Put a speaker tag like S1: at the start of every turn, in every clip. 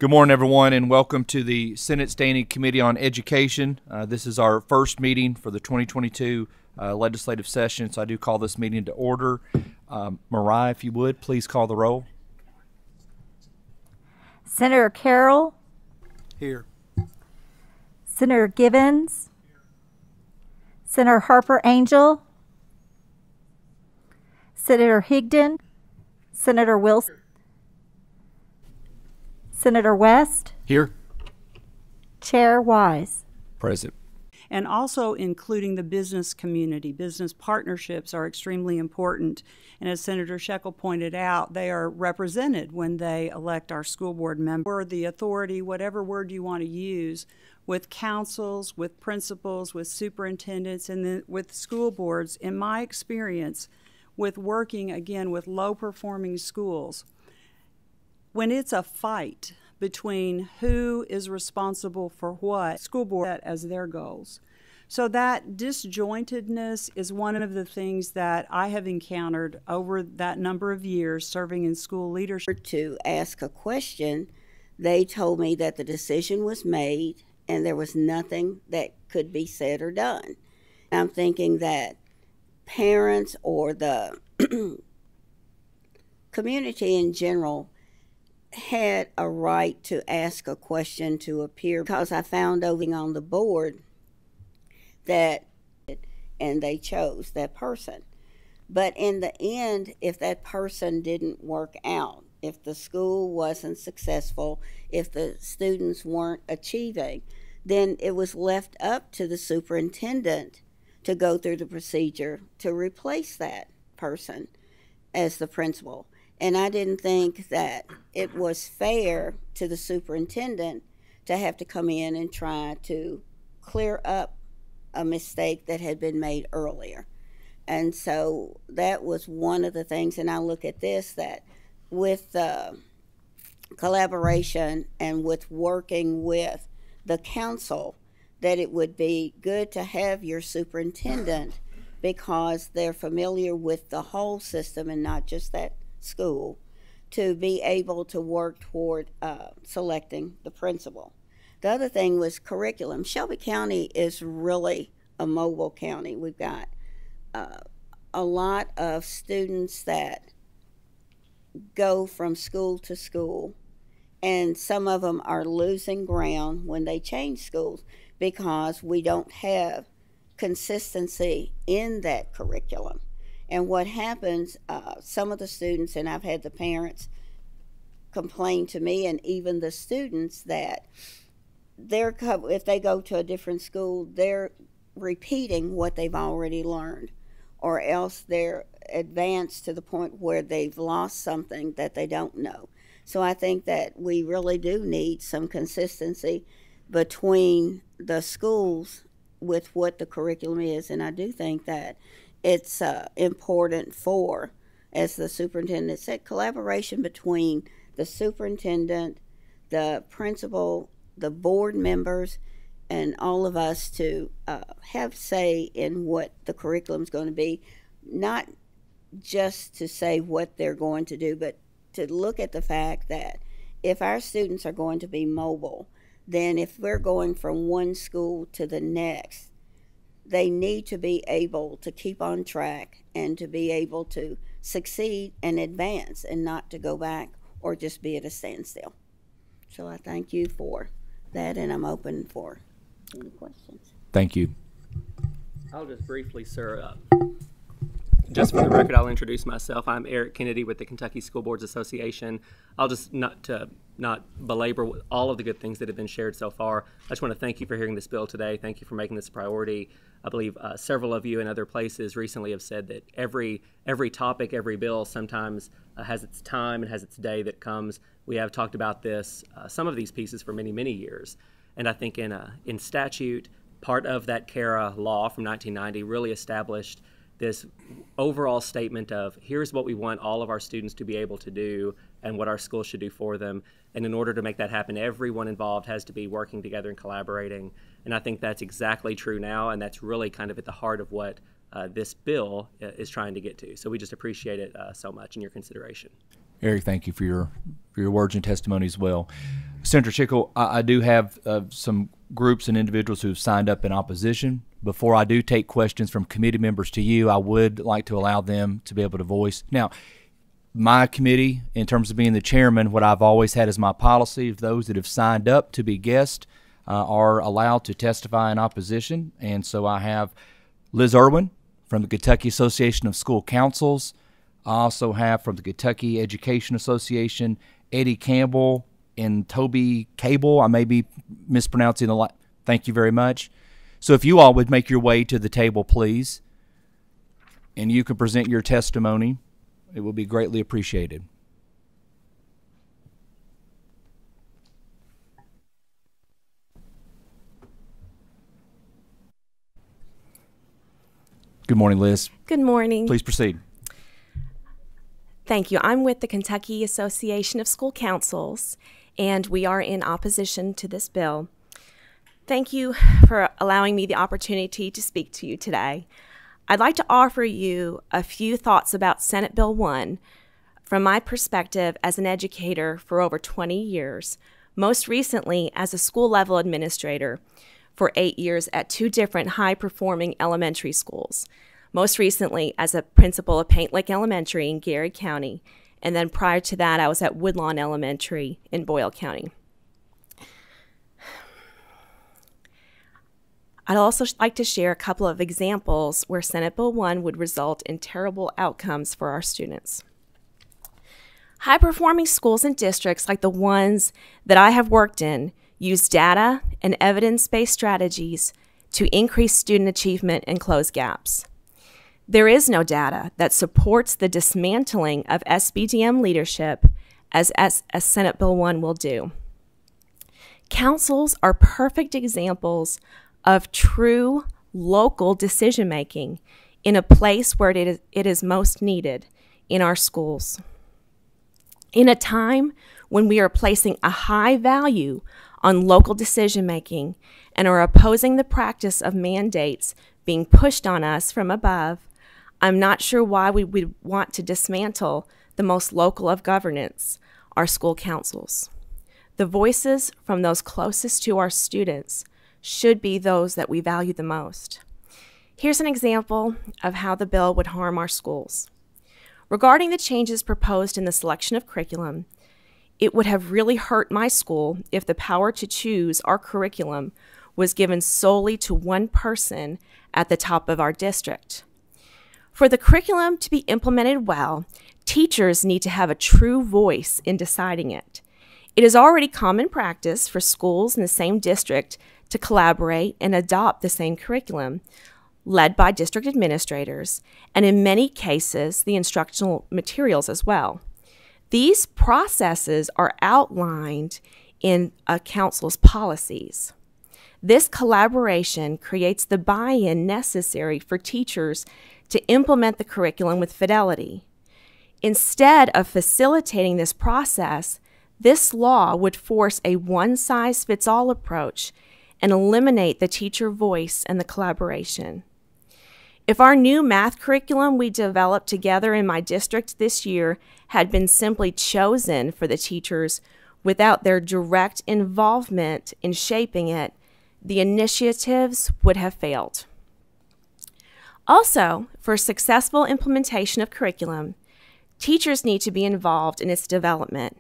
S1: Good morning, everyone, and welcome to the Senate Standing Committee on Education. This is our first meeting for the 2022 legislative session, so I do call this meeting to order. Mariah, if you would, please call the roll.
S2: Senator Carroll.
S1: Here.
S2: Senator Givens. Senator Harper Angel. Senator Higdon. Senator Wilson. Senator West.
S1: Here.
S2: Chair Wise.
S1: Present.
S3: And also including the business community. Business partnerships are extremely important. And as Senator Shekel pointed out, they are represented when they elect our school board member, or the authority, whatever word you want to use, with councils, with principals, with superintendents, and then with school boards. In my experience, with working, again, with low-performing schools, when it's a fight between who is responsible for what, school board set as their goals. So that disjointedness is one of the things that I have encountered over that number of years serving in school leadership.
S4: To ask a question, they told me that the decision was made and there was nothing that could be said or done. I'm thinking that parents or the community in general had a right to ask a question to a peer, because I found over on the board that, and they chose that person. But in the end, if that person didn't work out, if the school wasn't successful, if the students weren't achieving, then it was left up to the superintendent to go through the procedure to replace that person as the principal. And I didn't think that it was fair to the superintendent to have to come in and try to clear up a mistake that had been made earlier. And so that was one of the things, and I look at this, that with collaboration and with working with the council, that it would be good to have your superintendent, because they're familiar with the whole system and not just that school, to be able to work toward selecting the principal. The other thing was curriculum. Shelby County is really a mobile county. We've got a lot of students that go from school to school, and some of them are losing ground when they change schools because we don't have consistency in that curriculum. And what happens, some of the students, and I've had the parents complain to me, and even the students, that if they go to a different school, they're repeating what they've already learned, or else they're advanced to the point where they've lost something that they don't know. So I think that we really do need some consistency between the schools with what the curriculum is, and I do think that it's important for, as the superintendent said, collaboration between the superintendent, the principal, the board members, and all of us to have say in what the curriculum is going to be, not just to say what they're going to do, but to look at the fact that if our students are going to be mobile, then if we're going from one school to the next, they need to be able to keep on track and to be able to succeed and advance, and not to go back or just be at a standstill. So I thank you for that, and I'm open for any questions.
S1: Thank you.
S5: I'll just briefly, sir, just for the record, I'll introduce myself. I'm Eric Kennedy with the Kentucky School Boards Association. I'll just not belabor all of the good things that have been shared so far. I just want to thank you for hearing this bill today. Thank you for making this a priority. I believe several of you in other places recently have said that every topic, every bill sometimes has its time and has its day that comes. We have talked about this, some of these pieces, for many, many years. And I think in statute, part of that CARA law from 1990 really established this overall statement of, here's what we want all of our students to be able to do and what our schools should do for them. And in order to make that happen, everyone involved has to be working together and collaborating. And I think that's exactly true now, and that's really kind of at the heart of what this bill is trying to get to. So we just appreciate it so much and your consideration.
S1: Eric, thank you for your words and testimony as well. Senator Chickle, I do have some groups and individuals who have signed up in opposition. Before I do take questions from committee members to you, I would like to allow them to be able to voice. Now, my committee, in terms of being the chairman, what I've always had as my policy of those that have signed up to be guests are allowed to testify in opposition. And so I have Liz Irwin from the Kentucky Association of School Councils. I also have from the Kentucky Education Association, Eddie Campbell and Toby Cable. I may be mispronouncing the last. Thank you very much. So if you all would make your way to the table, please, and you can present your testimony, it will be greatly appreciated. Good morning, Liz.
S6: Good morning.
S1: Please proceed.
S6: Thank you. I'm with the Kentucky Association of School Councils, and we are in opposition to this bill. Thank you for allowing me the opportunity to speak to you today. I'd like to offer you a few thoughts about Senate Bill 1 from my perspective as an educator for over 20 years, most recently as a school-level administrator for 8 years at 2 different high-performing elementary schools, most recently as a principal of Paint Lake Elementary in Gary County, and then prior to that I was at Woodlawn Elementary in Boyle County. I'd also like to share a couple of examples where Senate Bill 1 would result in terrible outcomes for our students. High-performing schools and districts like the ones that I have worked in use data and evidence-based strategies to increase student achievement and close gaps. There is no data that supports the dismantling of SBDM leadership as Senate Bill 1 will do. Councils are perfect examples of true local decision-making in a place where it is most needed, in our schools. In a time when we are placing a high value on local decision-making and are opposing the practice of mandates being pushed on us from above, I'm not sure why we would want to dismantle the most local of governance, our school councils. The voices from those closest to our students should be those that we value the most. Here's an example of how the bill would harm our schools. Regarding the changes proposed in the selection of curriculum, it would have really hurt my school if the power to choose our curriculum was given solely to one person at the top of our district. For the curriculum to be implemented well, teachers need to have a true voice in deciding it. It is already common practice for schools in the same district to collaborate and adopt the same curriculum, led by district administrators, and in many cases, the instructional materials as well. These processes are outlined in a council's policies. This collaboration creates the buy-in necessary for teachers to implement the curriculum with fidelity. Instead of facilitating this process, this law would force a one-size-fits-all approach and eliminate the teacher voice and the collaboration. If our new math curriculum we developed together in my district this year had been simply chosen for the teachers without their direct involvement in shaping it, the initiatives would have failed. Also, for successful implementation of curriculum, teachers need to be involved in its development.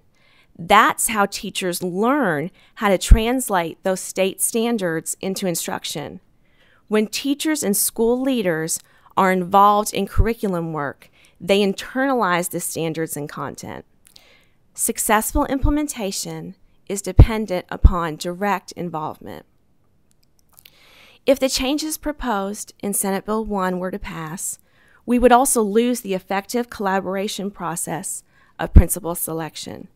S6: That's how teachers learn how to translate those state standards into instruction. When teachers and school leaders are involved in curriculum work, they internalize the standards and content. Successful implementation is dependent upon direct involvement. If the changes proposed in Senate Bill 1 were to pass, we would also lose the effective collaboration process of principal selection.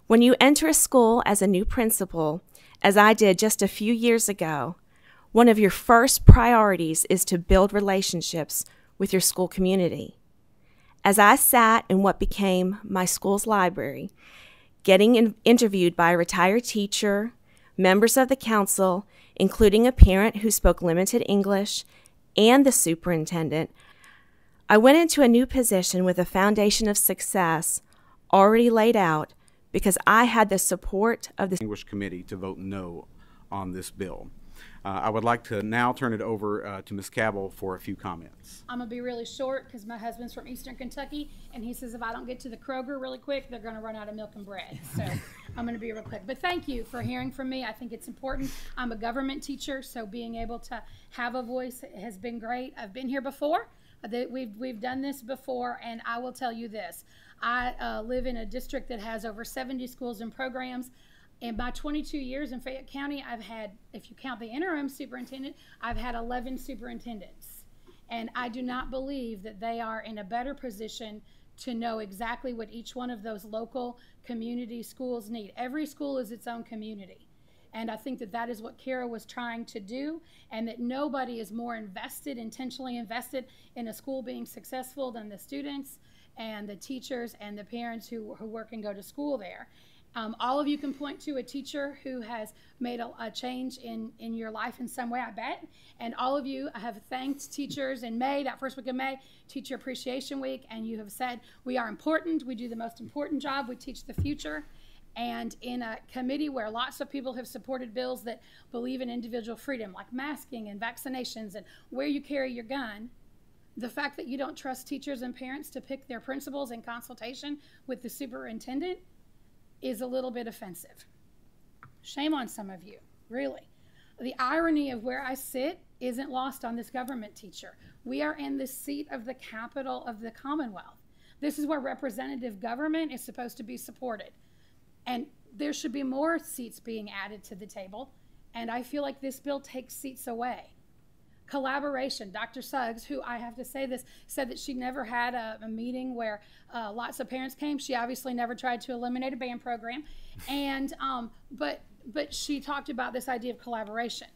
S6: When you enter a school as a new principal, as I did just a few years ago, one of your first priorities is to build relationships with your school community. As I sat in what became my school's library, getting interviewed by a retired teacher, members of the council, including a parent who spoke limited English, and the superintendent, I went into a new position with a foundation of success already laid out because I had the support of the
S7: Distinguished Committee to vote no on this bill. I would like to now turn it over to Ms. Cabell for a few comments.
S8: I'm going to be really short because my husband's from Eastern Kentucky, and he says if I don't get to the Kroger really quick, they're going to run out of milk and bread. So I'm going to be real quick. But thank you for hearing from me. I think it's important. I'm a government teacher, so being able to have a voice has been great. I've been here before. We've done this before, and I will tell you this. I live in a district that has over 70 schools and programs. In my 22 years in Fayette County, I've had, if you count the interim superintendent, I've had 11 superintendents. And I do not believe that they are in a better position to know exactly what each one of those local community schools need. Every school is its own community. And I think that that is what Kara was trying to do, and that nobody is more invested, intentionally invested in a school being successful than the students and the teachers and the parents who work and go to school there. All of you can point to a teacher who has made a change in your life in some way, I bet. And all of you have thanked teachers in May, that first week of May, Teacher Appreciation Week, and you have said, we are important, we do the most important job, we teach the future. And in a committee where lots of people have supported bills that believe in individual freedom, like masking and vaccinations and where you carry your gun, the fact that you don't trust teachers and parents to pick their principals in consultation with the superintendent is a little bit offensive. Shame on some of you, really. The irony of where I sit isn't lost on this government teacher. We are in the seat of the capital of the Commonwealth. This is where representative government is supposed to be supported. And there should be more seats being added to the table. And I feel like this bill takes seats away. Collaboration. Dr. Suggs, who I have to say this, said that she never had a meeting where lots of parents came. She obviously never tried to eliminate a band program. And, but she talked about this idea of collaboration.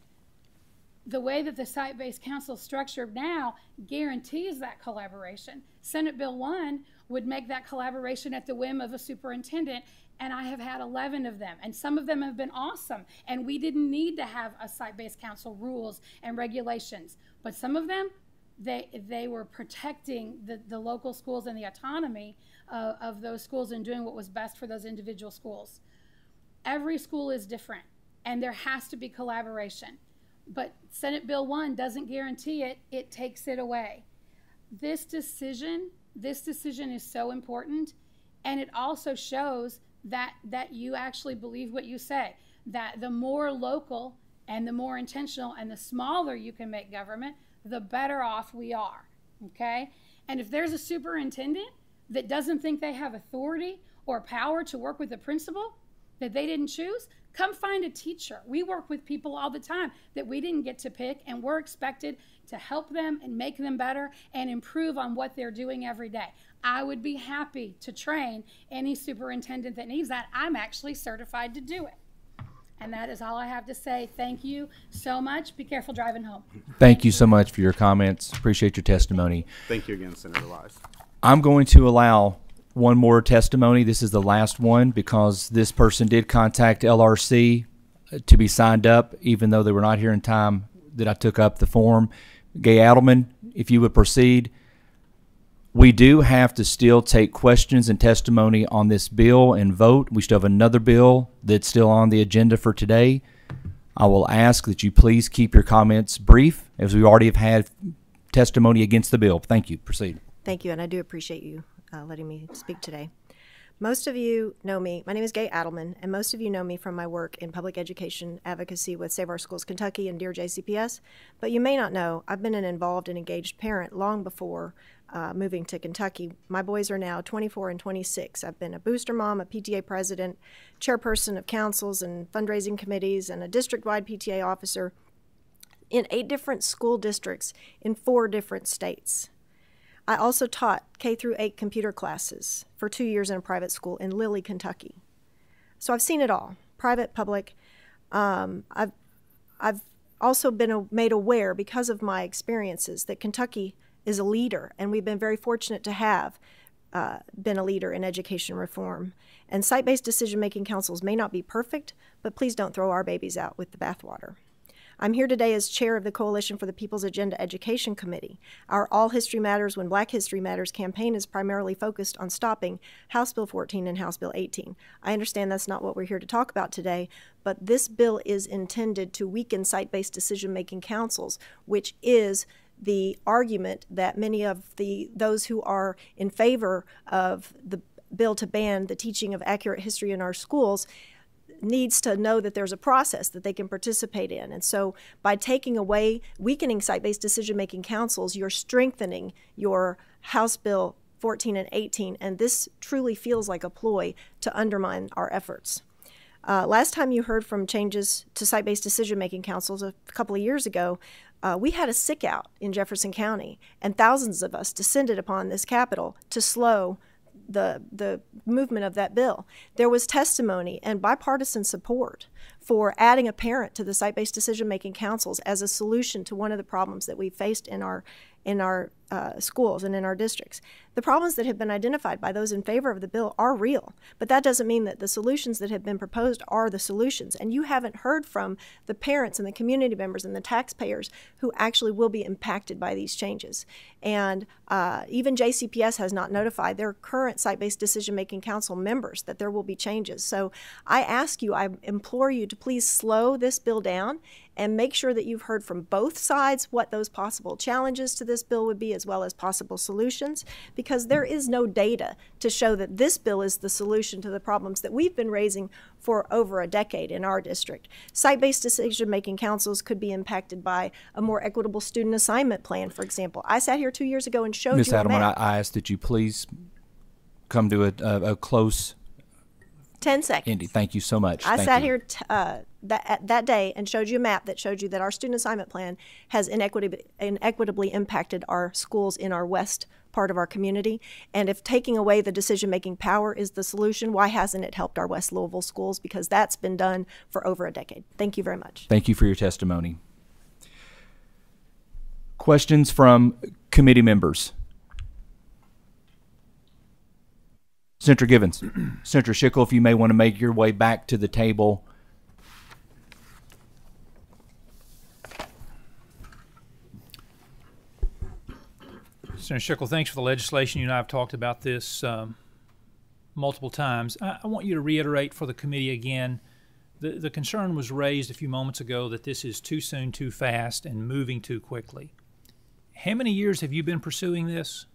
S8: The way that the site-based council is structured now guarantees that collaboration. Senate Bill 1 would make that collaboration at the whim of a superintendent, and I have had 11 of them, and some of them have been awesome, and we didn't need to have a site-based council rules and regulations, but some of them, they were protecting the local schools and the autonomy of those schools and doing what was best for those individual schools. Every school is different, and there has to be collaboration, but Senate Bill 1 doesn't guarantee it, it takes it away. This decision is so important, and it also shows that you actually believe what you say, that the more local and the more intentional and the smaller you can make government, the better off we are, okay? And if there's a superintendent that doesn't think they have authority or power to work with a principal that they didn't choose, come find a teacher. We work with people all the time that we didn't get to pick, and we're expected to help them and make them better and improve on what they're doing every day. I would be happy to train any superintendent that needs that. I'm actually certified to do it. And that is all I have to say. Thank you so much. Be careful driving home.
S1: Thank you so much for your comments. Appreciate your testimony.
S7: Thank you again, Senator Wise.
S1: I'm going to allow one more testimony. This is the last one because this person did contact LRC to be signed up, even though they were not here in time that I took up the form. Gay Adelman, if you would proceed. We do have to still take questions and testimony on this bill and vote. We still have another bill that's still on the agenda for today. I will ask that you please keep your comments brief, as we already have had testimony against the bill. Thank you. Proceed.
S9: Thank you, and I do appreciate you letting me speak today. Most of you know me. My name is Gay Adelman, and most of you know me from my work in public education advocacy with Save Our Schools Kentucky and Dear JCPS. But you may not know, I've been an involved and engaged parent long before moving to Kentucky. My boys are now 24 and 26. I've been a booster mom, a PTA president, chairperson of councils and fundraising committees, and a district-wide PTA officer in 8 different school districts in 4 different states. I also taught K-8 computer classes for 2 years in a private school in Lilly, Kentucky. So I've seen it all, private, public. I've also been made aware because of my experiences that Kentucky is a leader, and we've been very fortunate to have been a leader in education reform. And site-based decision-making councils may not be perfect, but please don't throw our babies out with the bathwater. I'm here today as chair of the Coalition for the People's Agenda Education Committee. Our All History Matters When Black History Matters campaign is primarily focused on stopping House Bill 14 and House Bill 18. I understand that's not what we're here to talk about today, but this bill is intended to weaken site-based decision-making councils, which is the argument that many of those who are in favor of the bill to ban the teaching of accurate history in our schools needs to know that there's a process that they can participate in. And so by taking away, weakening site-based decision-making councils, you're strengthening your House Bill 14 and 18, and this truly feels like a ploy to undermine our efforts. Last time you heard from changes to site-based decision-making councils a couple of years ago, we had a sick out in Jefferson County, and thousands of us descended upon this Capitol to slow the movement of that bill. There was testimony and bipartisan support for adding a parent to the site-based decision-making councils as a solution to one of the problems that we faced in our schools and in our districts. The problems that have been identified by those in favor of the bill are real, but that doesn't mean that the solutions that have been proposed are the solutions. And you haven't heard from the parents and the community members and the taxpayers who actually will be impacted by these changes. And even JCPS has not notified their current site-based decision-making council members that there will be changes. So I ask you, I implore you to please slow this bill down and make sure that you've heard from both sides what those possible challenges to this bill would be, as well as possible solutions, because there is no data to show that this bill is the solution to the problems that we've been raising for over a decade in our district. Site-based decision-making councils could be impacted by a more equitable student assignment plan, for example. I sat here 2 years ago and showed
S1: Ms.
S9: you a
S1: Adelman,
S9: map.
S1: I ask that you please come to a close
S9: 10 seconds.
S1: ending. Thank you so much.
S9: I
S1: Thank
S9: sat
S1: you.
S9: here that day and showed you a map that showed you that our student assignment plan has inequitably impacted our schools in our west part of our community. And if taking away the decision-making power is the solution, why hasn't it helped our West Louisville schools? Because that's been done for over a decade. Thank you very much.
S1: Thank you for your testimony. Questions from committee members? Senator Givens. Senator Schickel, if you may want to make your way back to the table.
S10: Senator Schickel, thanks for the legislation. You and I have talked about this multiple times. I want you to reiterate for the committee again, the concern was raised a few moments ago that this is too soon, too fast, and moving too quickly. How many years have you been pursuing this?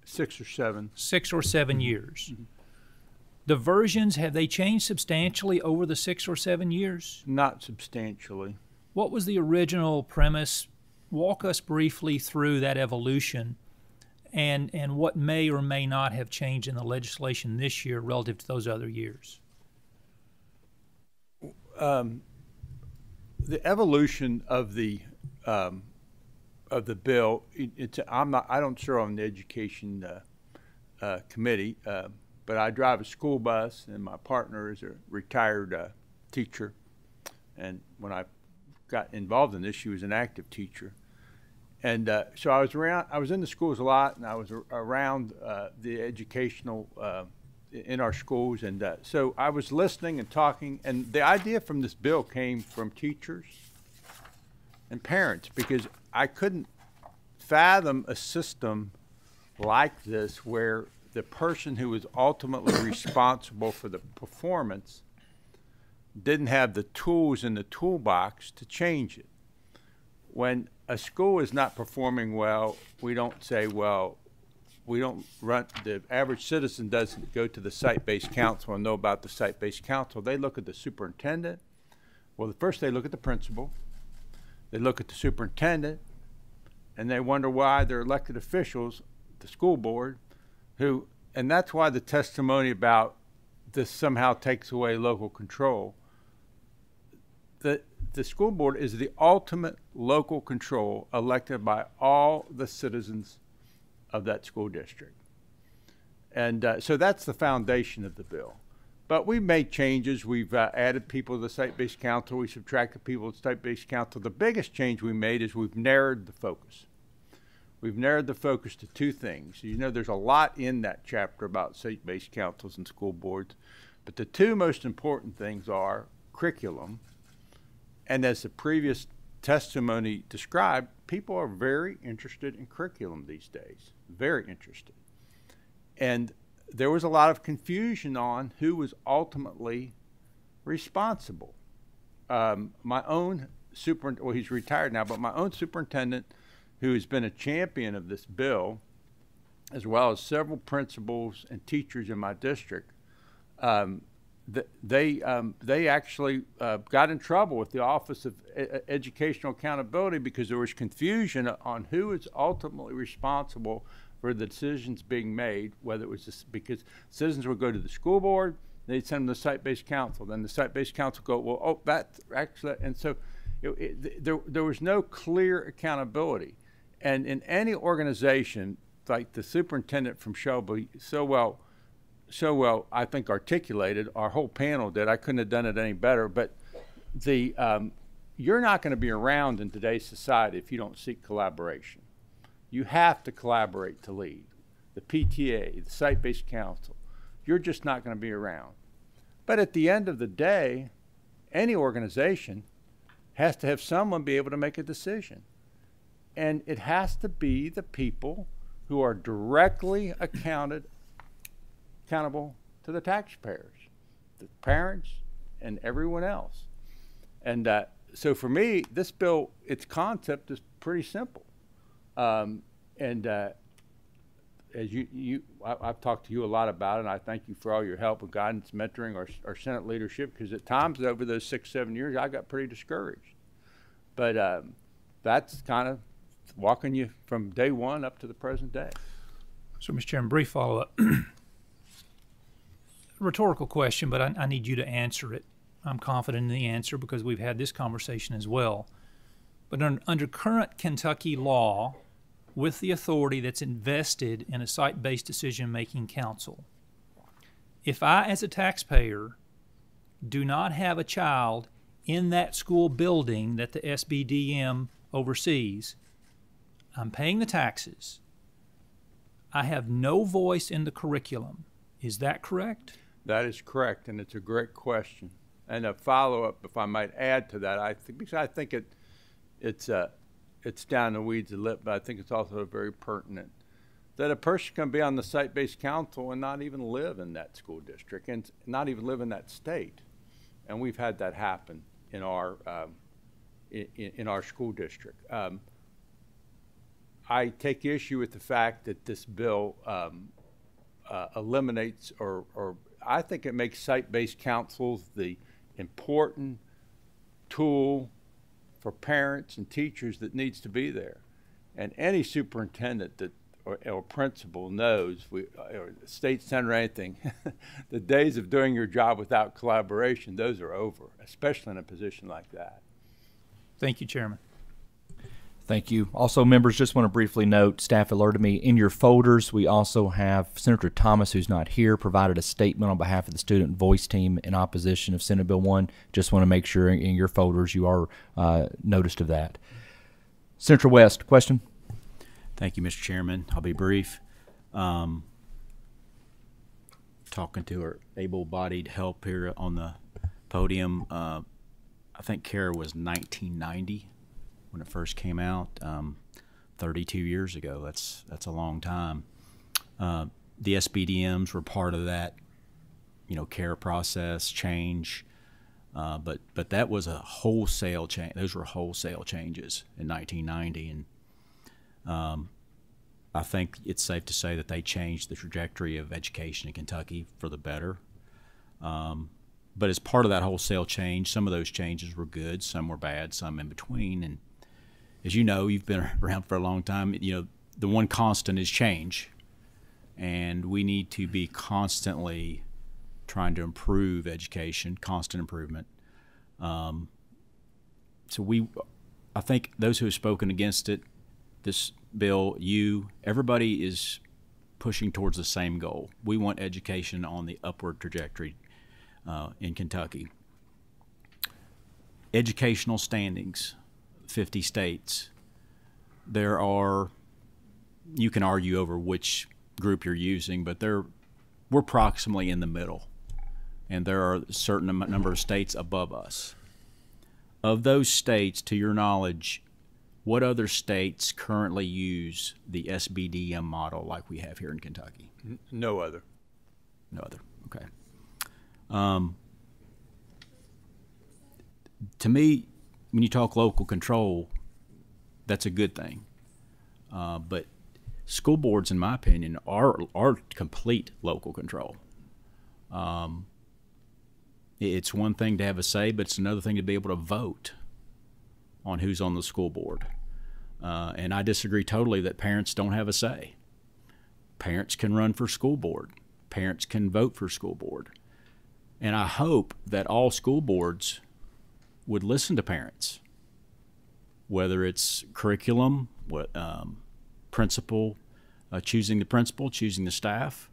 S11: 6 or 7.
S10: 6 or 7 years.
S11: Mm-hmm.
S10: The versions, have they changed substantially over the 6 or 7 years?
S11: Not substantially.
S10: What was the original premise? Walk us briefly through that evolution and what may or may not have changed in the legislation this year relative to those other years.
S11: The evolution of the bill, I don't serve on the education committee, but I drive a school bus, and my partner is a retired teacher. And when I got involved in this, she was an active teacher. And so I was in the schools a lot, and I was around the educational in our schools. And so I was listening and talking, and the idea from this bill came from teachers and parents, because I couldn't fathom a system like this where the person who was ultimately responsible for the performance didn't have the tools in the toolbox to change it. When a school is not performing well, we don't say, well, we don't run, the average citizen doesn't go to the site-based council and know about the site-based council. They look at the superintendent. Well, first they look at the principal. They look at the superintendent, and they wonder why their elected officials, the school board, and that's why the testimony about this somehow takes away local control. The school board is the ultimate local control elected by all the citizens of that school district. And so that's the foundation of the bill. But we've made changes. We've added people to the site-based council. We subtracted people to the site-based council. The biggest change we made is we've narrowed the focus. We've narrowed the focus to 2 things. You know, there's a lot in that chapter about site-based councils and school boards, but the 2 most important things are curriculum, and as the previous testimony described, people are very interested in curriculum these days, very interested. And there was a lot of confusion on who was ultimately responsible. My own well, he's retired now, but my own superintendent, who has been a champion of this bill, as well as several principals and teachers in my district, they actually got in trouble with the Office of Educational Accountability because there was confusion on who is ultimately responsible for the decisions being made, whether it was just because citizens would go to the school board, they'd send them to the site-based council, then the site-based council go, well, oh, that's actually, and so there was no clear accountability. And in any organization, like the superintendent from Shelby so well, I think, articulated, our whole panel did. I couldn't have done it any better. But you're not going to be around in today's society if you don't seek collaboration. You have to collaborate to lead. The PTA, the site-based council, you're just not going to be around. But at the end of the day, any organization has to have someone be able to make a decision. And it has to be the people who are directly accountable to the taxpayers, the parents, and everyone else. And so for me, this bill, its concept is pretty simple. As I've talked to you a lot about it, and I thank you for all your help with guidance, mentoring, our Senate leadership, because at times over those 6-7 years, I got pretty discouraged. But that's kind of walking you from day one up to the present day.
S10: So, Mr. Chairman, brief follow-up. Rhetorical question, but I need you to answer it. I'm confident in the answer because we've had this conversation as well. But under current Kentucky law, with the authority that's invested in a site-based decision-making council, if I, as a taxpayer, do not have a child in that school building that the SBDM oversees, I'm paying the taxes. I have no voice in the curriculum. Is that correct?
S11: That is correct, and it's a great question. And a follow-up, if I might add to that, because I think it's down the weeds a little, but I think it's also very pertinent that a person can be on the site-based council and not even live in that school district and not even live in that state. And we've had that happen in our school district. I take issue with the fact that this bill eliminates or I think it makes site-based councils the important tool for parents and teachers that needs to be there. And any superintendent that or principal knows, or state senator or anything, the days of doing your job without collaboration, those are over, especially in a position like that.
S10: Thank you, Chairman.
S1: Thank you. Also, members, just want to briefly note, staff alerted me, in your folders, we also have Senator Thomas, who's not here, provided a statement on behalf of the Student Voice Team in opposition of Senate Bill 1. Just want to make sure in your folders you are noticed of that. Senator West, question?
S12: Thank you, Mr. Chairman. I'll be brief. Talking to our able-bodied help here on the podium, I think CARE was 1990. When it first came out, 32 years ago. That's a long time. The SBDMs were part of that, CARE process change, but that was a wholesale change. Those were wholesale changes in 1990, and I think it's safe to say that they changed the trajectory of education in Kentucky for the better. But as part of that wholesale change, some of those changes were good, some were bad, some in between, and as you know, you've been around for a long time, the one constant is change, and we need to be constantly trying to improve education, constant improvement. So I think those who have spoken against it, this bill, everybody is pushing towards the same goal. We want education on the upward trajectory in Kentucky. Educational standings. 50 states. You can argue over which group you're using, but we're approximately in the middle, and there are a certain number of states above us. of those states, to your knowledge, what other states currently use the SBDM model like we have here in Kentucky?
S11: No other.
S12: No other. Okay. To me, when you talk local control, that's a good thing. But school boards, in my opinion, are complete local control. It's one thing to have a say, but it's another thing to be able to vote on who's on the school board. And I disagree totally that parents don't have a say. Parents can run for school board. Parents can vote for school board. And I hope that all school boards would listen to parents, whether it's curriculum, principal, choosing the principal, choosing the staff.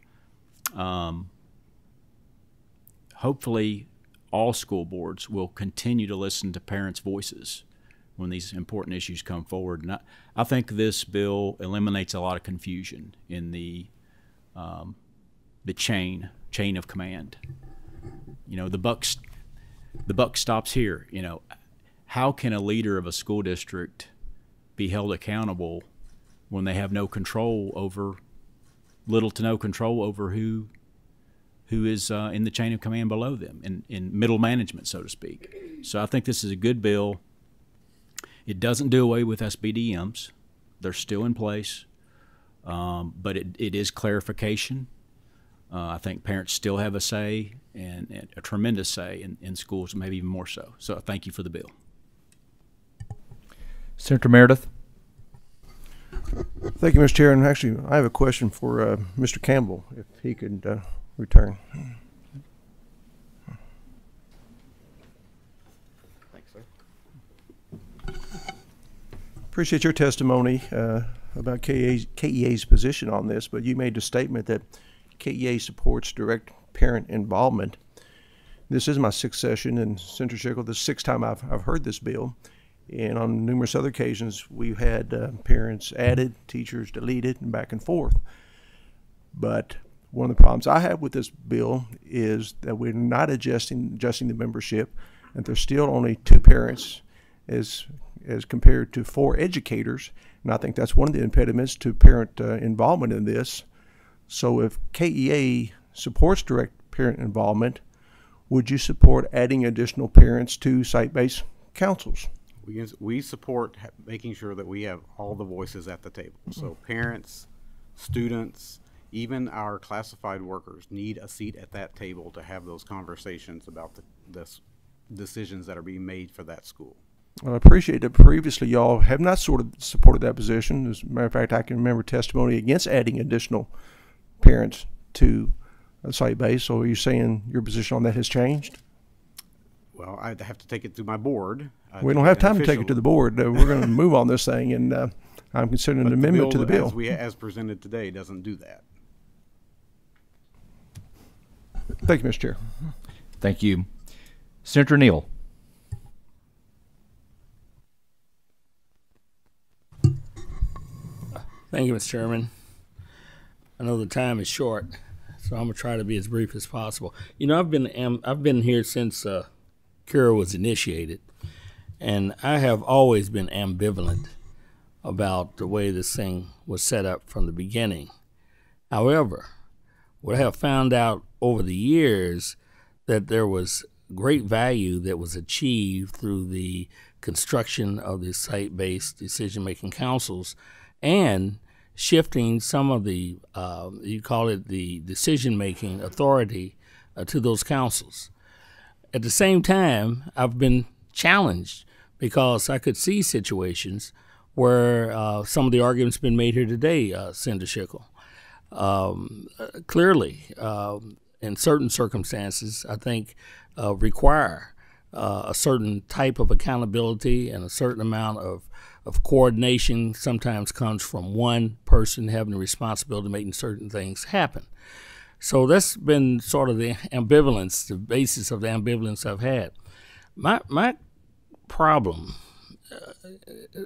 S12: Hopefully, all school boards will continue to listen to parents' voices when these important issues come forward. And I think this bill eliminates a lot of confusion in the chain of command. You know, the buck stops here. You know, how can a leader of a school district be held accountable when they have no control over, little to no control over who is in the chain of command below them, in middle management, so to speak. So I think this is a good bill. It doesn't do away with SBDMs. They're still in place, but it is clarification. I think parents still have a say, and a tremendous say in schools, maybe even more so. So thank you for the bill.
S1: Senator Meredith.
S13: Thank you, Mr. Chair. And actually, I have a question for Mr. Campbell, if he could return.
S7: Thanks, sir.
S13: Appreciate your testimony about KEA's position on this, but you made the statement that KEA supports direct parent involvement. This is my sixth session, and Senator Schickel, the sixth time I've heard this bill. And on numerous other occasions, we've had parents added, teachers deleted, and back and forth. But one of the problems I have with this bill is that we're not adjusting the membership, and there's still only 2 parents as compared to 4 educators. And I think that's one of the impediments to parent involvement in this. So if KEA supports direct parent involvement, would you support adding additional parents to site-based councils?
S7: We support making sure that we have all the voices at the table. So parents, students, even our classified workers need a seat at that table to have those conversations about the decisions that are being made for that school.
S13: Well, I appreciate that previously y'all have not sort of supported that position. As a matter of fact, I can remember testimony against adding additional parents to a site base. So are you saying your position on that has changed?
S7: Well, I'd have to take it to my board.
S13: We don't have time to take it to the board. We're going to move on this thing, and I'm considering an amendment to the bill.
S7: As presented today doesn't do that.
S13: Thank you, Mr. Chair.
S1: Thank you. Senator Neal.
S14: Thank you, Mr. Chairman. I know the time is short, so I'm gonna try to be as brief as possible. You know, I've been here since CURA was initiated, and I have always been ambivalent about the way this thing was set up from the beginning. However, what I have found out over the years that there was great value that was achieved through the construction of the site-based decision-making councils and shifting some of the, you call it the decision-making authority to those councils. At the same time, I've been challenged because I could see situations where some of the arguments been made here today, Senator Schickel. Clearly, in certain circumstances, I think require a certain type of accountability and a certain amount of coordination sometimes comes from one person having the responsibility of making certain things happen. So that's been sort of the ambivalence, the basis of the ambivalence I've had. My problem,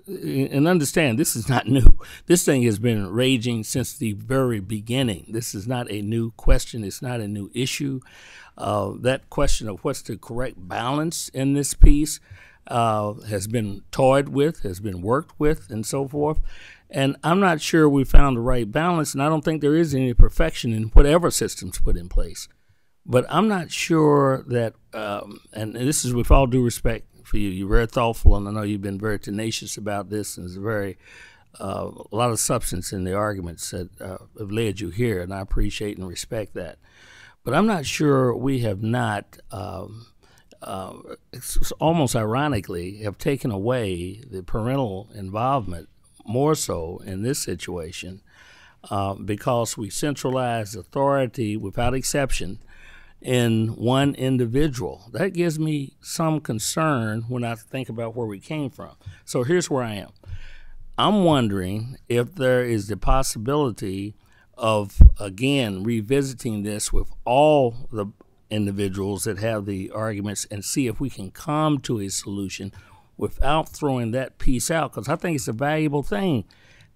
S14: and understand this is not new. This thing has been raging since the very beginning. This is not a new question. It's not a new issue. That question of what's the correct balance in this piece, has been toyed with, has been worked with, and so forth. And I'm not sure we found the right balance, and I don't think there is any perfection in whatever system's put in place. But I'm not sure that, and this is with all due respect for you, you're very thoughtful, and I know you've been very tenacious about this, and there's a lot of substance in the arguments that have led you here, and I appreciate and respect that. But I'm not sure we have not, almost ironically, have taken away the parental involvement more so in this situation because we centralize authority without exception in one individual. That gives me some concern when I think about where we came from. So here's where I am. I'm wondering if there is the possibility of, again, revisiting this with all the individuals that have the arguments and see if we can come to a solution without throwing that piece out, because I think it's a valuable thing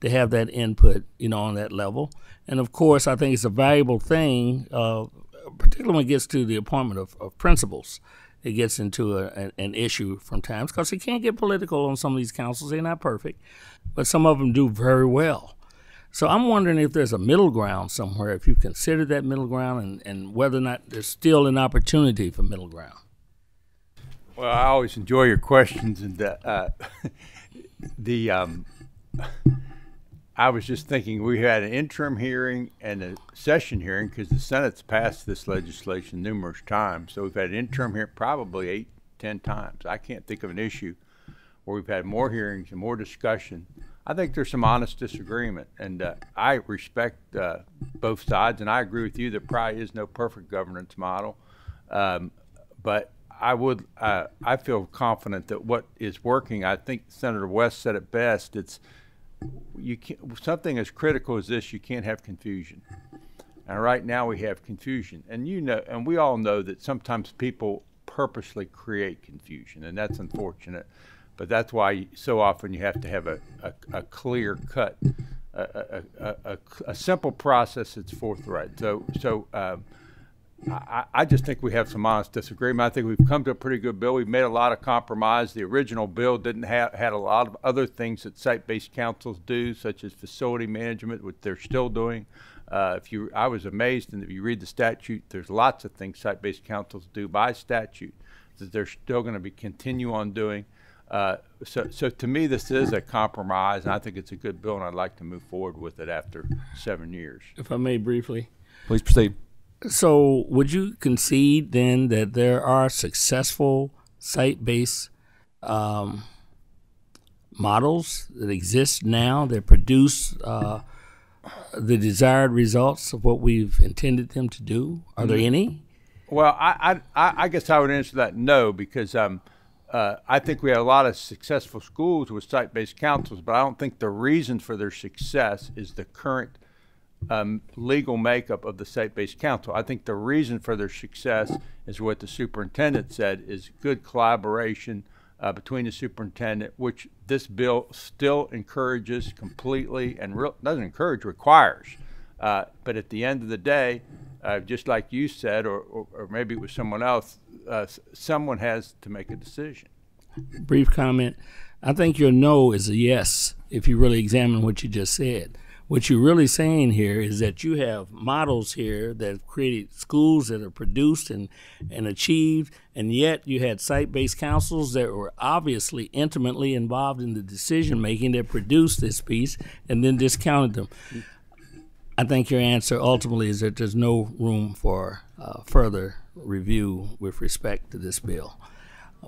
S14: to have that input, on that level. And of course, I think it's a valuable thing, particularly when it gets to the appointment of principals. It gets into an issue from times, because it can't get political on some of these councils. They're not perfect, but some of them do very well. So I'm wondering if there's a middle ground somewhere, if you've considered that middle ground, and whether or not there's still an opportunity for middle ground.
S11: Well, I always enjoy your questions, and I was just thinking we had an interim hearing and a session hearing because the Senate's passed this legislation numerous times. So we've had an interim hearing probably 8-10 times. I can't think of an issue where we've had more hearings and more discussion. I think there's some honest disagreement, and I respect both sides, and I agree with you. There probably is no perfect governance model, but I feel confident that what is working. I think Senator West said it best. Something as critical as this, you can't have confusion. And right now we have confusion, and and we all know that sometimes people purposely create confusion, and that's unfortunate. But that's why so often you have to have a clear cut, a simple process that's forthright. So I just think we have some honest disagreement. I think we've come to a pretty good bill. We've made a lot of compromise. The original bill didn't had a lot of other things that site-based councils do, such as facility management, which they're still doing. I was amazed, and if you read the statute, there's lots of things site-based councils do by statute that they're still going to be continue on doing. So to me, this is a compromise, and I think it's a good bill, and I'd like to move forward with it after 7 years.
S14: If I may briefly.
S1: Please proceed.
S14: So would you concede then that there are successful site-based models that exist now that produce the desired results of what we've intended them to do? Are there any?
S11: Well, I guess I would answer that no, because I think we have a lot of successful schools with site-based councils, but I don't think the reason for their success is the current legal makeup of the site-based council. I think the reason for their success is what the superintendent said, is good collaboration between the superintendent, which this bill still encourages completely, and doesn't encourage, requires. But at the end of the day, just like you said, or maybe it was someone else, someone has to make a decision.
S14: Brief comment. I think your no is a yes if you really examine what you just said. What you're really saying here is that you have models here that have created schools that are produced and achieved, and yet you had site-based councils that were obviously intimately involved in the decision-making that produced this piece and then discounted them. I think your answer ultimately is that there's no room for further review with respect to this bill.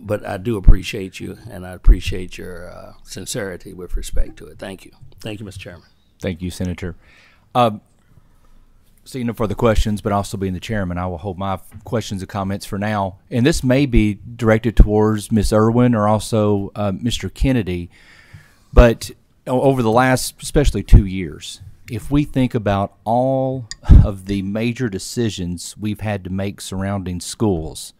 S14: But I do appreciate you, and I appreciate your sincerity with respect to it. Thank you. Thank you, Mr. Chairman.
S1: Thank you, Senator. Seeing no further questions, but also being the chairman, I will hold my questions and comments for now. And this may be directed towards Ms. Irwin or also Mr. Kennedy. But over the last, especially 2 years, if we think about all of the major decisions we've had to make surrounding schools,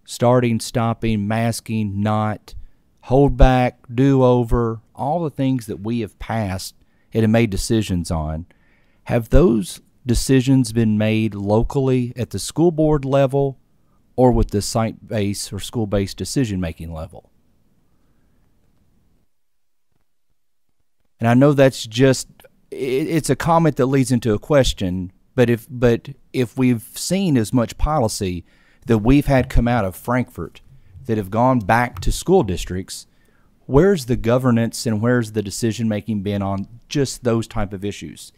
S1: starting, stopping, masking, not, hold back, do over, all the things that we have passed and have made decisions on, have those decisions been made locally at the school board level or with the site-based or school-based decision-making level? And I know that's just, it's a comment that leads into a question, but if we've seen as much policy that we've had come out of Frankfort that have gone back to school districts, where's the governance and where's the decision-making been on just those type of issues?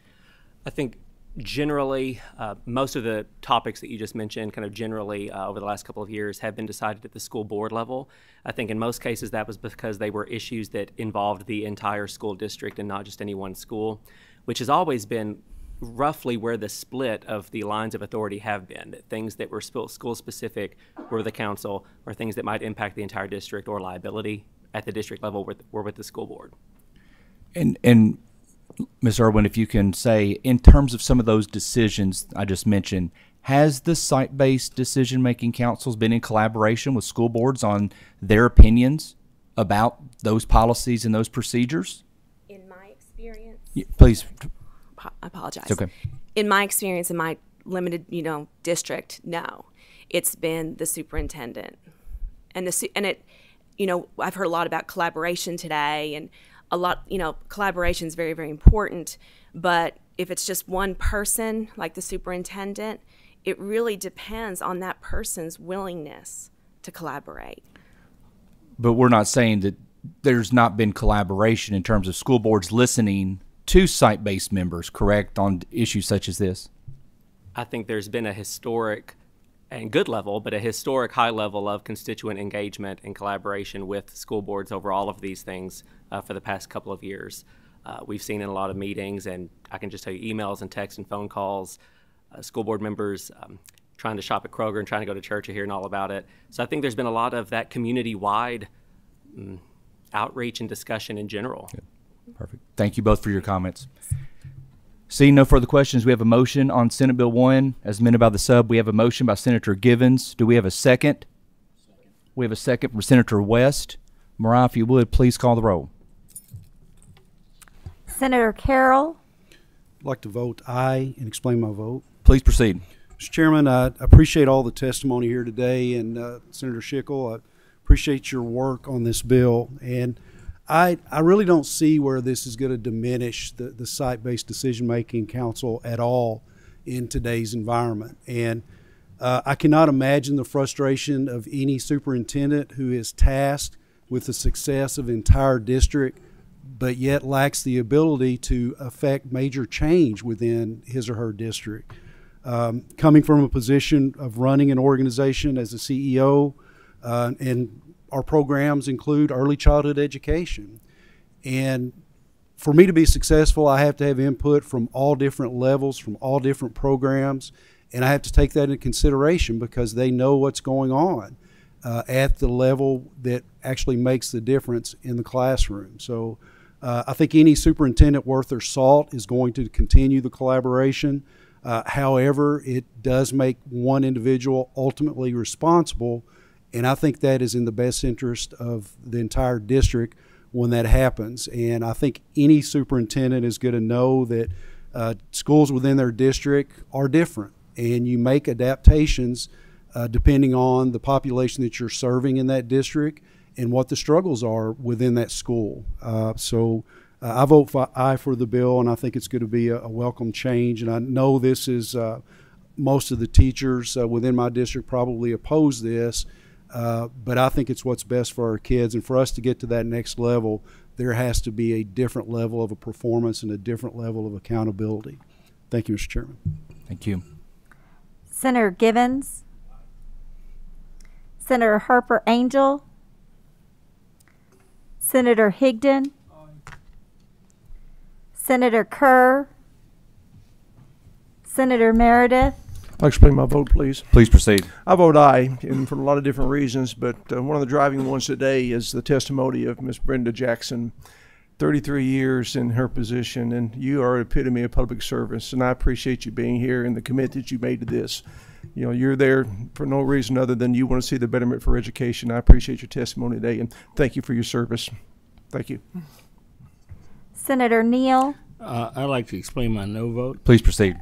S5: I think generally, most of the topics that you just mentioned kind of generally over the last couple of years have been decided at the school board level. I think in most cases that was because they were issues that involved the entire school district and not just any one school, which has always been roughly where the split of the lines of authority have been. Things that were school specific were the council, or things that might impact the entire district or liability at the district level were with the school board.
S1: And Ms. Irwin, if you can say, in terms of some of those decisions I just mentioned, has the site-based decision-making councils been in collaboration with school boards on their opinions about those policies and those procedures?
S6: In my experience,
S1: please.
S6: I apologize.
S1: It's okay.
S6: In my experience, in my limited, district, no, it's been the superintendent, and it, I've heard a lot about collaboration today, and a lot, collaboration is very, very important. But if it's just one person, like the superintendent, it really depends on that person's willingness to collaborate.
S1: But we're not saying that there's not been collaboration in terms of school boards listening to site-based members, correct, on issues such as this?
S5: I think there's been a historic and good level, but a historic high level of constituent engagement and collaboration with school boards over all of these things for the past couple of years. We've seen in a lot of meetings, and I can just tell you emails and texts and phone calls, school board members trying to shop at Kroger and trying to go to church and hearing all about it. So I think there's been a lot of that community-wide outreach and discussion in general.
S1: Good. Perfect. Thank you both for your comments. Seeing no further questions, we have a motion on Senate Bill 1 as amended by the sub. We have a motion by Senator Givens. Do we have a second? We have a second from Senator West. Mariah, if you would, please call the roll.
S2: Senator Carroll.
S15: I'd like to vote aye and explain my vote.
S1: Please proceed.
S15: Mr. Chairman, I appreciate all the testimony here today, and Senator Schickel, I appreciate your work on this bill. And I really don't see where this is going to diminish the site-based decision-making council at all in today's environment. And I cannot imagine the frustration of any superintendent who is tasked with the success of an entire district, but yet lacks the ability to affect major change within his or her district. Coming from a position of running an organization as a CEO, and our programs include early childhood education. And for me to be successful, I have to have input from all different levels, from all different programs, and I have to take that into consideration because they know what's going on at the level that actually makes the difference in the classroom. So I think any superintendent worth their salt is going to continue the collaboration. However, it does make one individual ultimately responsible, and I think that is in the best interest of the entire district when that happens. And I think any superintendent is going to know that schools within their district are different, and you make adaptations depending on the population that you're serving in that district and what the struggles are within that school. So I vote aye for the bill, and I think it's going to be a welcome change. And I know this is most of the teachers within my district probably oppose this, but I think it's what's best for our kids. And for us to get to that next level, there has to be a different level of a performance and a different level of accountability. Thank you, Mr. Chairman.
S1: Thank you.
S2: Senator Givens. Senator Harper Angel. Senator Higdon. Senator Kerr. Senator Meredith.
S13: I'll explain my vote, please.
S1: Please proceed.
S13: I vote aye, and for a lot of different reasons, but one of the driving ones today is the testimony of Ms. Brenda Jackson, 33 years in her position, and you are an epitome of public service, and I appreciate you being here and the commitment that you made to this. You know, you're there for no reason other than you want to see the betterment for education. I appreciate your testimony today, and thank you for your service. Thank you.
S2: Senator Neal.
S14: I'd like to explain my no vote.
S1: Please proceed.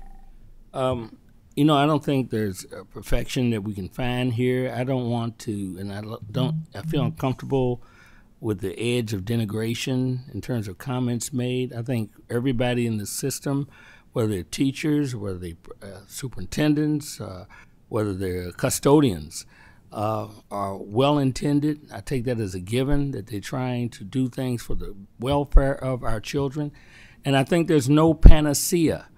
S14: You know, I don't think there's a perfection that we can find here. I don't want to, and I feel uncomfortable with the edge of denigration in terms of comments made. I think everybody in the system, whether they're teachers, whether they're superintendents, whether they're custodians, are well-intended. I take that as a given, that they're trying to do things for the welfare of our children. And I think there's no panacea.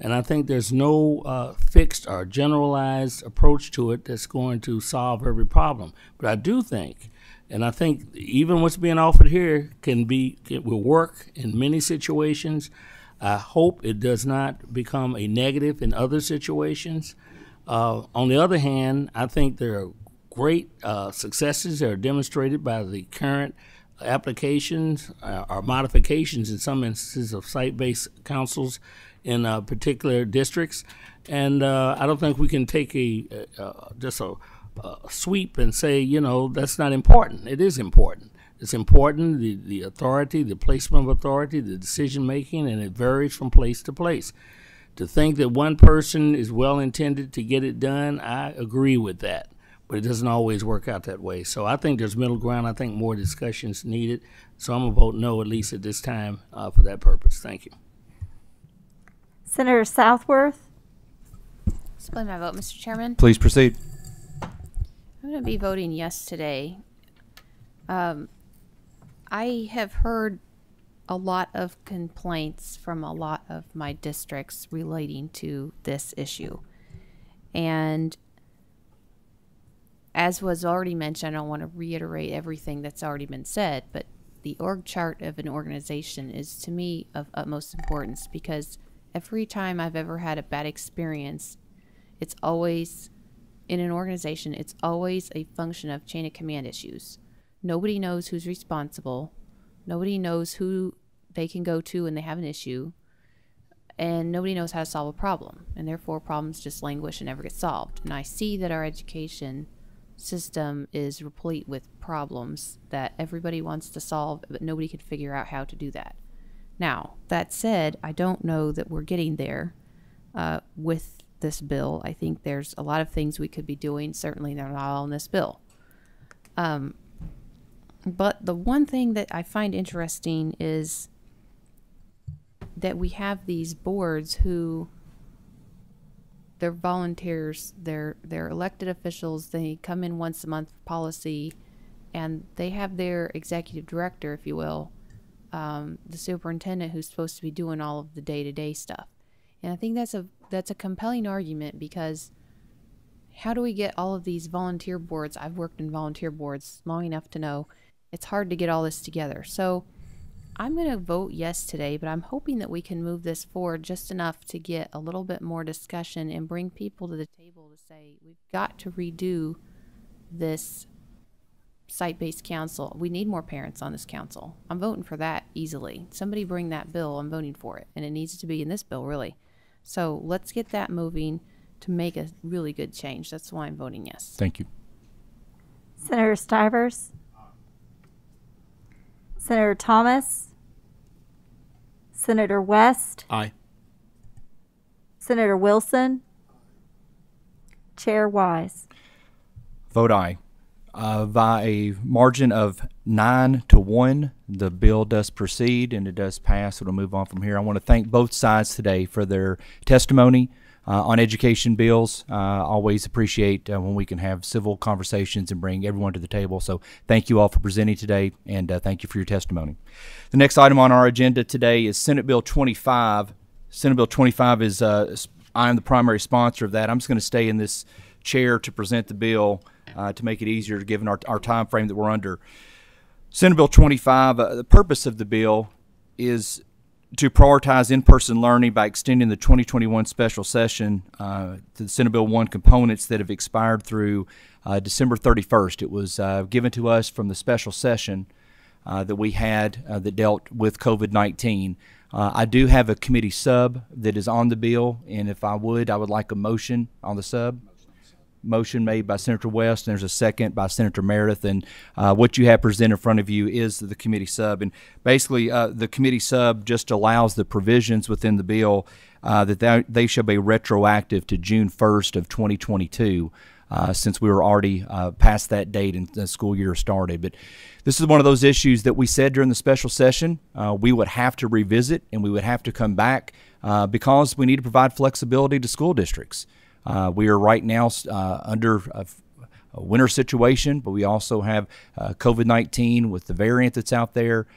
S14: And I think there's no fixed or generalized approach to it that's going to solve every problem. But I do think, and I think even what's being offered here will work in many situations. I hope it does not become a negative in other situations. On the other hand, I think there are great successes that are demonstrated by the current applications or modifications in some instances of site-based councils in particular districts, and I don't think we can take just a sweep and say, you know, that's not important. It is important. It's important, the authority, the placement of authority, the decision making, and it varies from place to place. To think that one person is well intended to get it done, I agree with that, but it doesn't always work out that way. So I think there's middle ground. I think more discussion's needed. So I'm gonna vote no, at least at this time, for that purpose. Thank you.
S2: Senator Southworth.
S16: Explain my vote, Mr. Chairman.
S1: Please proceed.
S16: I'm going to be voting yes today. I have heard a lot of complaints from a lot of my districts relating to this issue. And as was already mentioned, I don't want to reiterate everything that's already been said, but the org chart of an organization is to me of utmost importance, because every time I've ever had a bad experience, it's always, in an organization, it's always a function of chain of command issues. Nobody knows who's responsible. Nobody knows who they can go to when they have an issue. And nobody knows how to solve a problem. And therefore, problems just languish and never get solved. And I see that our education system is replete with problems that everybody wants to solve, but nobody can figure out how to do that. Now, that said, I don't know that we're getting there with this bill. I think there's a lot of things we could be doing. Certainly, they're not all in this bill. But the one thing that I find interesting is that we have these boards who, they're volunteers, they're elected officials, they come in once a month for policy, and they have their executive director, if you will, the superintendent, who's supposed to be doing all of the day-to-day stuff. And I think that's a compelling argument, because how do we get all of these volunteer boards? I've worked in volunteer boards long enough to know it's hard to get all this together. So I'm going to vote yes today, but I'm hoping that we can move this forward just enough to get a little bit more discussion and bring people to the table to say, we've got to redo this site-based council. We need more parents on this council. I'm voting for that easily. Somebody bring that bill. I'm voting for it. And it needs to be in this bill, really. So let's get that moving to make a really good change. That's why I'm voting yes.
S1: Thank you.
S2: Senator Stivers. Senator Thomas. Senator West.
S12: Aye.
S2: Senator Wilson. Chair Wise.
S1: Vote aye. By a margin of 9-1, the bill does proceed and it does pass. It'll move on from here. I want to thank both sides today for their testimony on education bills. Always appreciate when we can have civil conversations and bring everyone to the table. So thank you all for presenting today, and thank you for your testimony. The next item on our agenda today is Senate Bill 25. Senate Bill 25 is, I am the primary sponsor of that. I'm just going to stay in this chair to present the bill to make it easier given our time frame that we're under. Senate Bill 25, the purpose of the bill is to prioritize in-person learning by extending the 2021 special session to the Senate Bill 1 components that have expired through December 31st. It was given to us from the special session that we had that dealt with COVID-19. I do have a committee sub that is on the bill, and if I would like a motion on the sub. Motion made by Senator West, and there's a second by Senator Meredith, and what you have presented in front of you is the committee sub. And basically, the committee sub just allows the provisions within the bill that they shall be retroactive to June 1st of 2022. since we were already past that date and the school year started. But this is one of those issues that we said during the special session we would have to revisit and we would have to come back because we need to provide flexibility to school districts. We are right now under a winter situation, but we also have COVID-19 with the variant that's out there,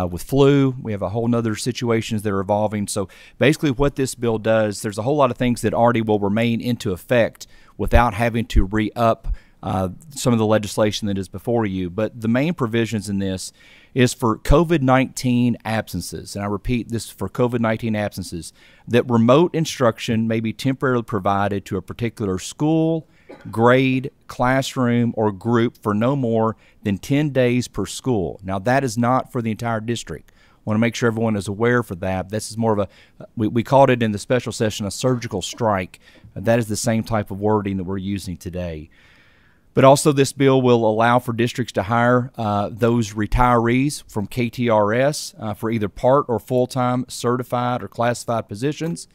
S1: with flu. We have a whole nother situations that are evolving. So basically what this bill does, there's a whole lot of things that already will remain into effect without having to re-up some of the legislation that is before you. But the main provisions in this is for COVID-19 absences, and I repeat, this for COVID-19 absences, that remote instruction may be temporarily provided to a particular school, grade, classroom, or group for no more than 10 days per school. Now, that is not for the entire district. I want to make sure everyone is aware for that. This is more of a, we called it in the special session a surgical strike. That is the same type of wording that we're using today. But also this bill will allow for districts to hire those retirees from KTRS for either part or full-time certified or classified positions,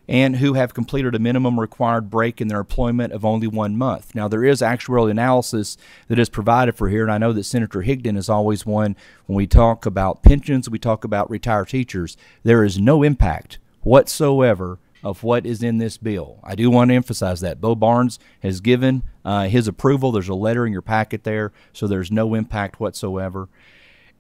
S1: and who have completed a minimum required break in their employment of only 1 month. Now, there is actuarial analysis that is provided for here, and I know that Senator Higdon is always one, when we talk about pensions, we talk about retired teachers, there is no impact whatsoever of what is in this bill. I do want to emphasize that. Bo Barnes has given his approval. There's a letter in your packet there, so there's no impact whatsoever.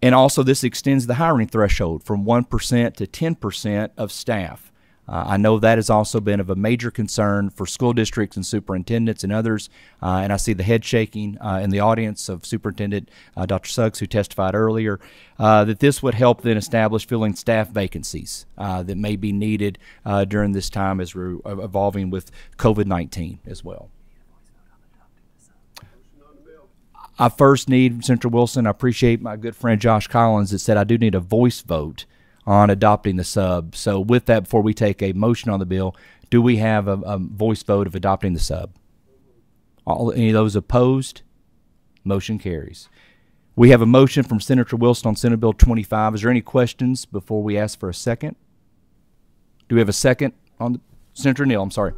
S1: And also, this extends the hiring threshold from 1% to 10% of staff. I know that has also been of a major concern for school districts and superintendents and others, and I see the head shaking in the audience of Superintendent Dr. Suggs, who testified earlier, that this would help then establish filling staff vacancies that may be needed during this time as we're evolving with COVID-19 as well. I first need, Senator Wilson, I appreciate my good friend Josh Collins that said I do need a voice vote on adopting the sub. So with that, before we take a motion on the bill, do we have a voice vote of adopting the sub? Any of those opposed? Motion carries. We have a motion from Senator Wilson on Senate Bill 25. Is there any questions before we ask for a second? Do we have a second on the, Senator Neal, I'm sorry.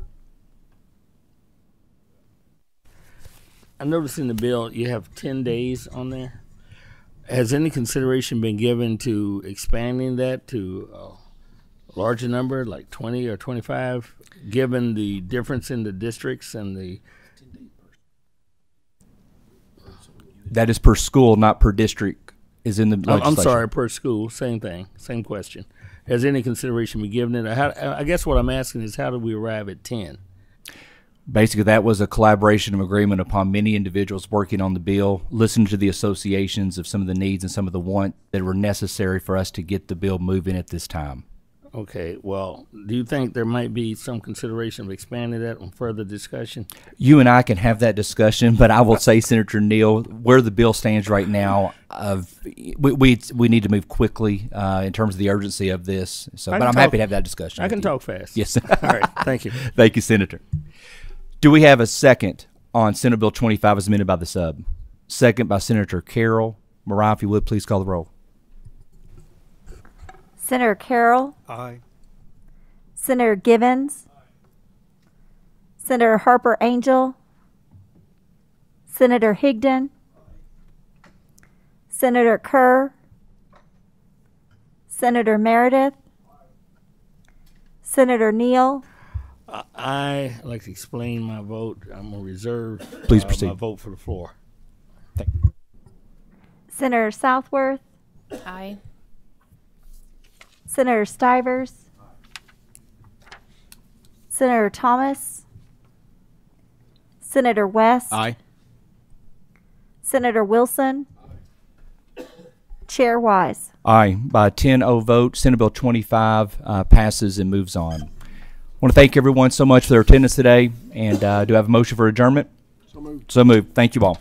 S14: I noticed in the bill you have 10 days on there. Has any consideration been given to expanding that to a larger number, like 20 or 25, given the difference in the districts and the...
S1: That is per school, not per district, is in the legislation.
S14: I'm sorry, per school, same thing, same question. Has any consideration been given it? I guess what I'm asking is how do we arrive at 10?
S1: Basically, that was a collaboration of agreement upon many individuals working on the bill, listening to the associations of some of the needs and some of the want that were necessary for us to get the bill moving at this time.
S14: Okay, well, do you think there might be some consideration of expanding that on further discussion?
S1: You and I can have that discussion, but I will say, Senator Neal, where the bill stands right now, we need to move quickly in terms of the urgency of this. So, but I'm happy to have that discussion.
S14: I can talk fast.
S1: Yes.
S14: All right, thank you.
S1: Thank you, Senator. Do we have a second on Senate Bill 25 as amended by the sub? Second by Senator Carroll. Mariah, if you would, please call the roll.
S2: Senator Carroll.
S15: Aye.
S2: Senator Givens. Aye. Senator Harper Angel. Senator Higdon. Aye. Senator Kerr. Senator Meredith. Aye. Senator Neal.
S14: I like to explain my vote. I'm going to reserve
S1: Please proceed.
S14: my vote for the floor.
S2: Senator Southworth.
S16: Aye.
S2: Senator Stivers. Aye. Senator Thomas. Senator West.
S12: Aye.
S2: Senator Wilson. Aye. Chair Wise.
S1: Aye. By a 10-0 vote, Senate Bill 25 passes and moves on. I want to thank everyone so much for their attendance today, and do I have a motion for adjournment? So moved. So moved. Thank you all.